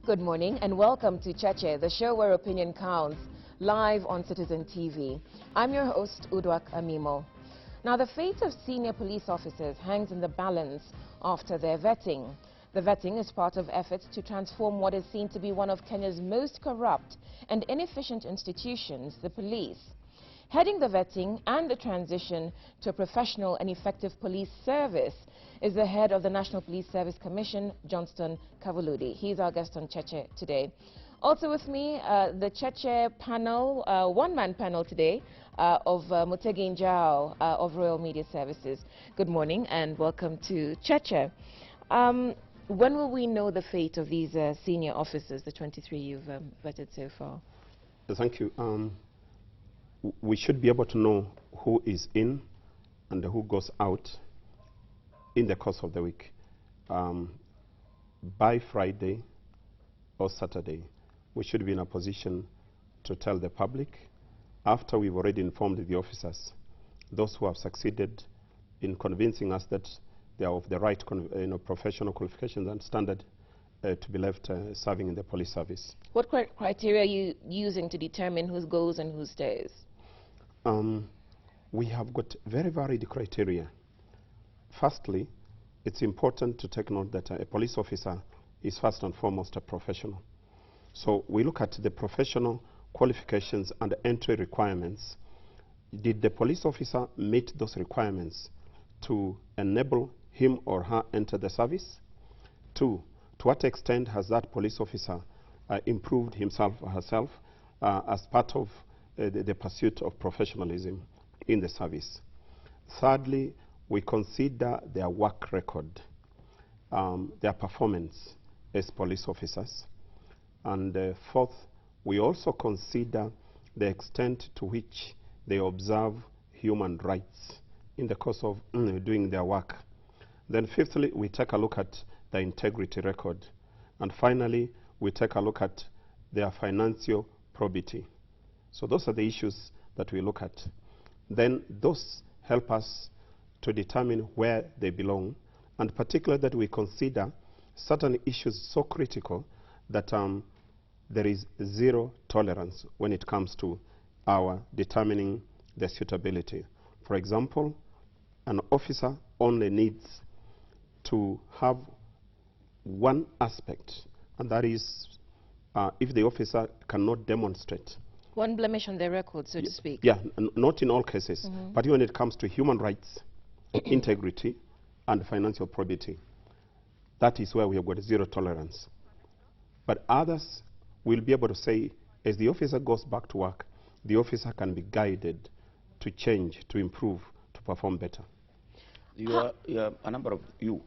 Good morning and welcome to Cheche, the show where opinion counts, live on Citizen TV. I'm your host, Udwak Amimo. Now, the fate of senior police officers hangs in the balance after their vetting. The vetting is part of efforts to transform what is seen to be one of Kenya's most corrupt and inefficient institutions, the police. Heading the vetting and the transition to a professional and effective police service is the head of the National Police Service Commission, Johnstone Kavulundi. He's our guest on Cheche today. Also with me, the Cheche panel, one-man panel today, of Mutegi Njao of Royal Media Services. Good morning and welcome to Cheche. When will we know the fate of these senior officers, the 23 you've vetted so far? Thank you. We should be able to know who is in and who goes out in the course of the week. By Friday or Saturday, we should be in a position to tell the public, after we've already informed the officers, those who have succeeded in convincing us that they are of the right professional qualifications and standard to be left serving in the police service. What criteria are you using to determine who goes and who stays? We have got very varied criteria. Firstly, it's important to take note that a police officer is first and foremost a professional. So we look at the professional qualifications and entry requirements. Did the police officer meet those requirements to enable him or her enter the service? Two, to what extent has that police officer improved himself or herself as part of the pursuit of professionalism in the service? Thirdly, we consider their work record, their performance as police officers. And fourth, we also consider the extent to which they observe human rights in the course of doing their work. Then fifthly, we take a look at the integrity record. And finally, we take a look at their financial probity. So those are the issues that we look at. Then those help us to determine where they belong, and particularly that we consider certain issues so critical that there is zero tolerance when it comes to our determining the suitability. For example, an officer only needs to have one aspect, and that is if the officer cannot demonstrate one blemish on their record, so to speak. Yeah, not in all cases, but when it comes to human rights, integrity, and financial probity, that is where we have got zero tolerance. But others will be able to say, as the officer goes back to work, the officer can be guided to change, to improve, to perform better. You are a number of you.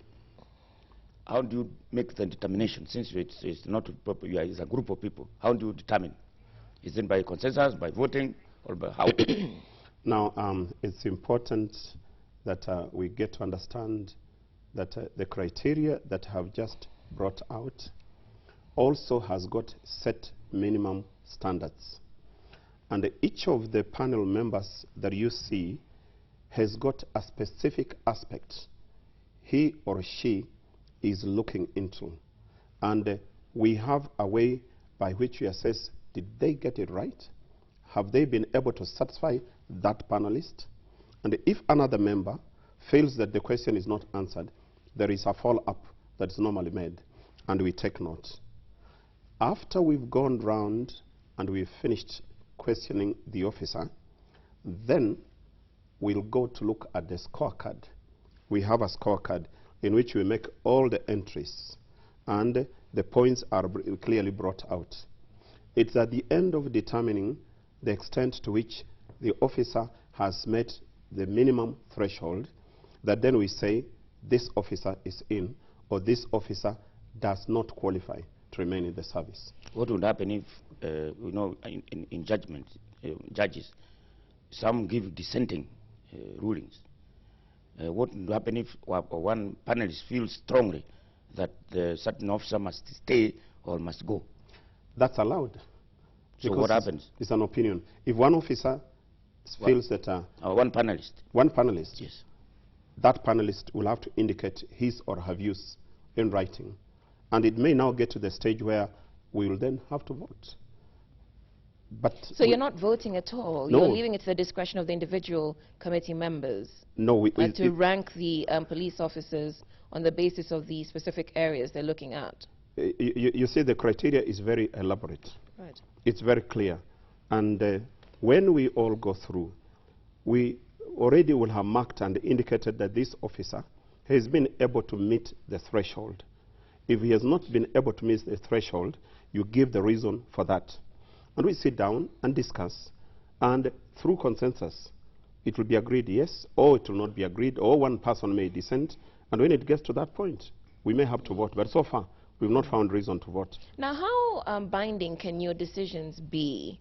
How do you make the determination, since it's not it's a group of people? How do you determine? Is it by consensus, by voting, or by how? Now, it's important that we get to understand that the criteria that I have just brought out also has got set minimum standards. And each of the panel members that you see has got a specific aspect he or she is looking into. And we have a way by which we assess, did they get it right? Have they been able to satisfy that panelist? And if another member feels that the question is not answered, there is a follow-up that is normally made, and we take note. After we've gone round and we've finished questioning the officer, then we'll go to look at the scorecard. We have a scorecard in which we make all the entries, and the points are clearly brought out. It's at the end of determining the extent to which the officer has met the minimum threshold that then we say this officer is in, or this officer does not qualify to remain in the service. What would happen if, in judgment, judges, some give dissenting rulings? What would happen if one panelist feels strongly that the certain officer must stay or must go? That's allowed. So what happens? It's an opinion. If one officer feels that... one panelist. One panelist. Yes. That panelist will have to indicate his or her views in writing. And it may now get to the stage where we will then have to vote. But so you're not voting at all? No. You're leaving it to the discretion of the individual committee members? No. To rank the police officers on the basis of the specific areas they're looking at? You see, the criteria is very elaborate. Right. It's very clear. And when we all go through, we already will have marked and indicated that this officer has been able to meet the threshold. If he has not been able to meet the threshold, you give the reason for that. And we sit down and discuss, and through consensus, it will be agreed yes, or it will not be agreed, or one person may dissent, and when it gets to that point, we may have to vote. But so far, we've not found reason to vote. Now, how binding can your decisions be,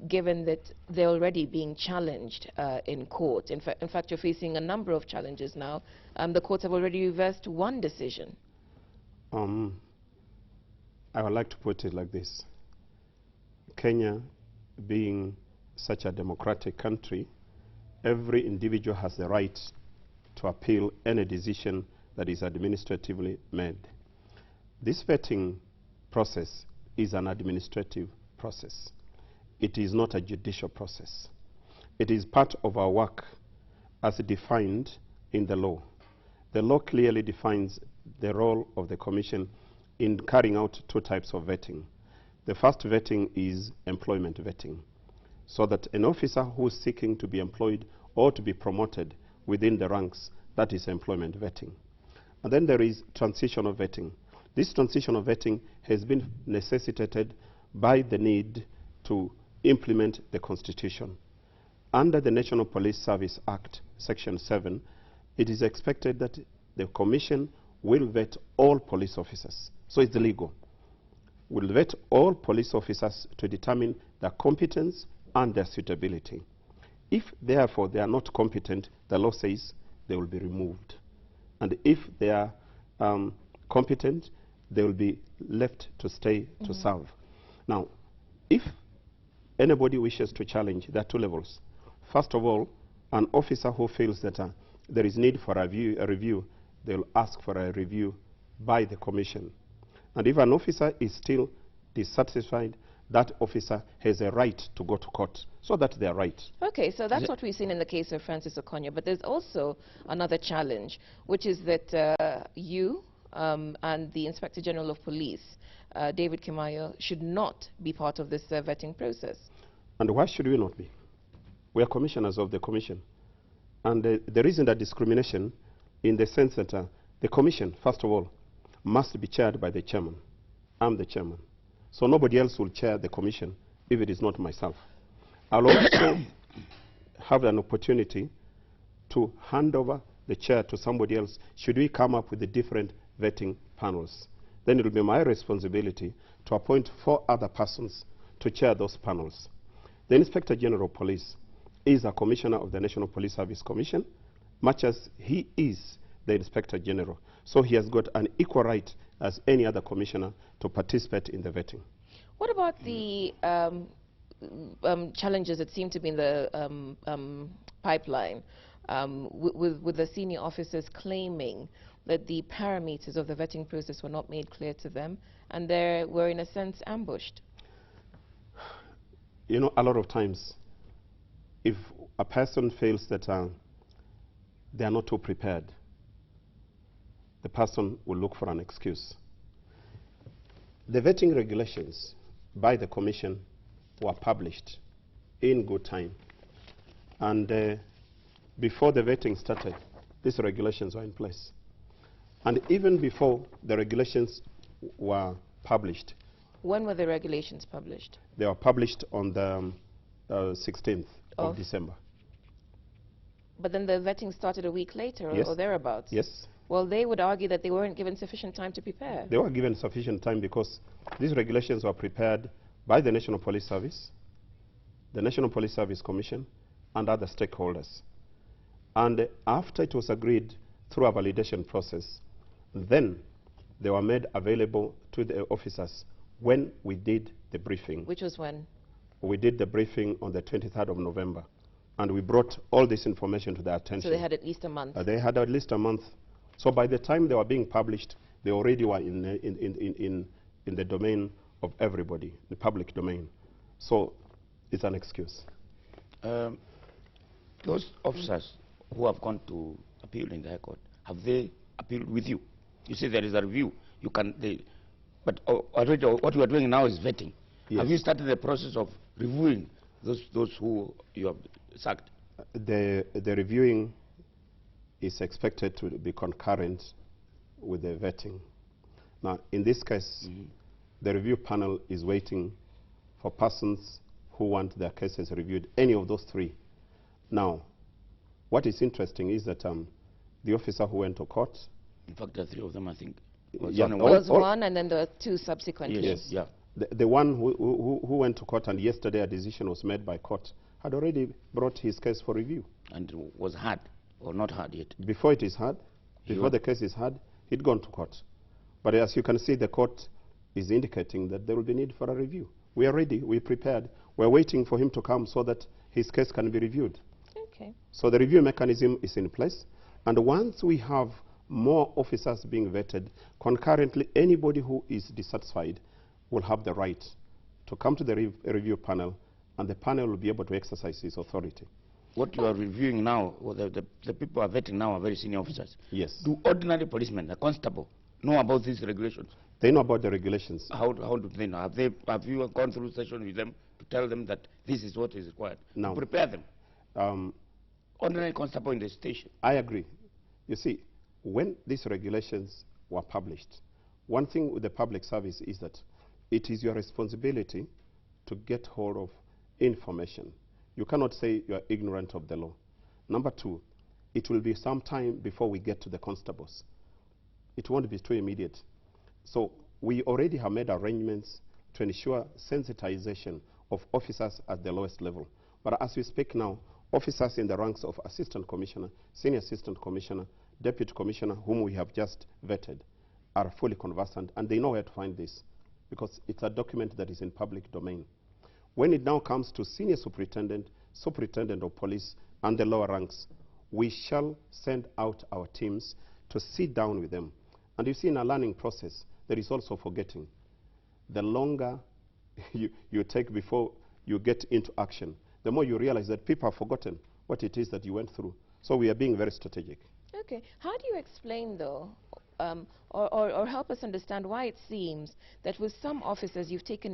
given that they're already being challenged in court? In fact, you're facing a number of challenges now. The courts have already reversed one decision. I would like to put it like this. Kenya, being such a democratic country, every individual has the right to appeal any decision that is administratively made. This vetting process is an administrative process. It is not a judicial process. It is part of our work as defined in the law. The law clearly defines the role of the Commission in carrying out two types of vetting. The first vetting is employment vetting, so that an officer who is seeking to be employed or to be promoted within the ranks, that is employment vetting. And then there is transitional vetting. This transitional vetting has been necessitated by the need to implement the Constitution. Under the National Police Service Act, Section 7, it is expected that the Commission will vet all police officers. So it's legal. Will vet all police officers to determine their competence and their suitability. If, therefore, they are not competent, the law says they will be removed. And if they are competent, they will be left to stay to serve. Now, if anybody wishes to challenge, there are two levels. First of all, an officer who feels that there is need for a review, they will ask for a review by the Commission. And if an officer is still dissatisfied, that officer has a right to go to court. So that's their right. Okay, so that's what we've seen in the case of Francis Okonya. But there's also another challenge, which is that you and the Inspector General of Police, David Kimayo, should not be part of this vetting process. And why should we not be? We are commissioners of the Commission. And there isn't a discrimination in the sense that the Commission, first of all, must be chaired by the chairman. I'm the chairman. So nobody else will chair the Commission if it is not myself. I'll also have an opportunity to hand over the chair to somebody else should we come up with the different vetting panels. Then it will be my responsibility to appoint 4 other persons to chair those panels. The Inspector General of Police is a commissioner of the National Police Service Commission, much as he is the Inspector General. So he has got an equal right as any other commissioner to participate in the vetting. What about the challenges that seem to be in the pipeline with the senior officers claiming that the parameters of the vetting process were not made clear to them and they were in a sense ambushed? You know, a lot of times if a person feels that they are not too prepared, the person will look for an excuse. The vetting regulations by the Commission were published in good time. And before the vetting started, these regulations were in place. And even before the regulations were published. When were the regulations published? They were published on the 16th of December. But then the vetting started a week later or thereabouts? Yes. Well, they would argue that they weren't given sufficient time to prepare. They were given sufficient time because these regulations were prepared by the National Police Service, the National Police Service Commission, and other stakeholders. And after it was agreed through a validation process, then they were made available to the officers when we did the briefing. Which was when? We did the briefing on the 23rd of November. And we brought all this information to their attention. So they had at least a month? They had at least a month. So by the time they were being published, they already were in in the domain of everybody, the public domain. So it's an excuse. Those officers who have gone to appeal in the High Court, have they appealed with you? You say there is a review. You can, but already what you are doing now is vetting. Yes. Have you started the process of reviewing those who you have sacked? The reviewing is expected to be concurrent with the vetting. Now, in this case, the review panel is waiting for persons who want their cases reviewed, any of those three. Now, what is interesting is that the officer who went to court... In fact, there are three of them, I think. There was one, and then there were two subsequently. Yes. Yeah. The one who went to court, and yesterday a decision was made by court, had already brought his case for review. And was heard or not heard yet? Before it is heard, before the case is heard, he'd gone to court. But as you can see, the court is indicating that there will be need for a review. We are ready, we're prepared. We're waiting for him to come so that his case can be reviewed. Okay. So the review mechanism is in place. And once we have more officers being vetted, concurrently, anybody who is dissatisfied will have the right to come to the review panel, and the panel will be able to exercise its authority. What you are reviewing now, or the people are vetting now, are very senior officers. Yes. Do ordinary policemen, a constable, know about these regulations? They know about the regulations. How do they know? Have you gone through session with them to tell them that this is what is required? No. To prepare them. Ordinary constable in the station. I agree. You see, when these regulations were published, one thing with the public service is that it is your responsibility to get hold of information. You cannot say you are ignorant of the law. Number two, it will be some time before we get to the constables. It won't be too immediate. So we already have made arrangements to ensure sensitization of officers at the lowest level. But as we speak now, officers in the ranks of assistant commissioner, senior assistant commissioner, deputy commissioner, whom we have just vetted, are fully conversant, and they know where to find this, because it's a document that is in public domain. When it now comes to senior superintendent, superintendent of police, and the lower ranks, we shall send out our teams to sit down with them. And you see, in a learning process, there is also forgetting. The longer you take before you get into action, the more you realize that people have forgotten what it is that you went through. So we are being very strategic. Okay. How do you explain, though, or help us understand why it seems that with some officers you've taken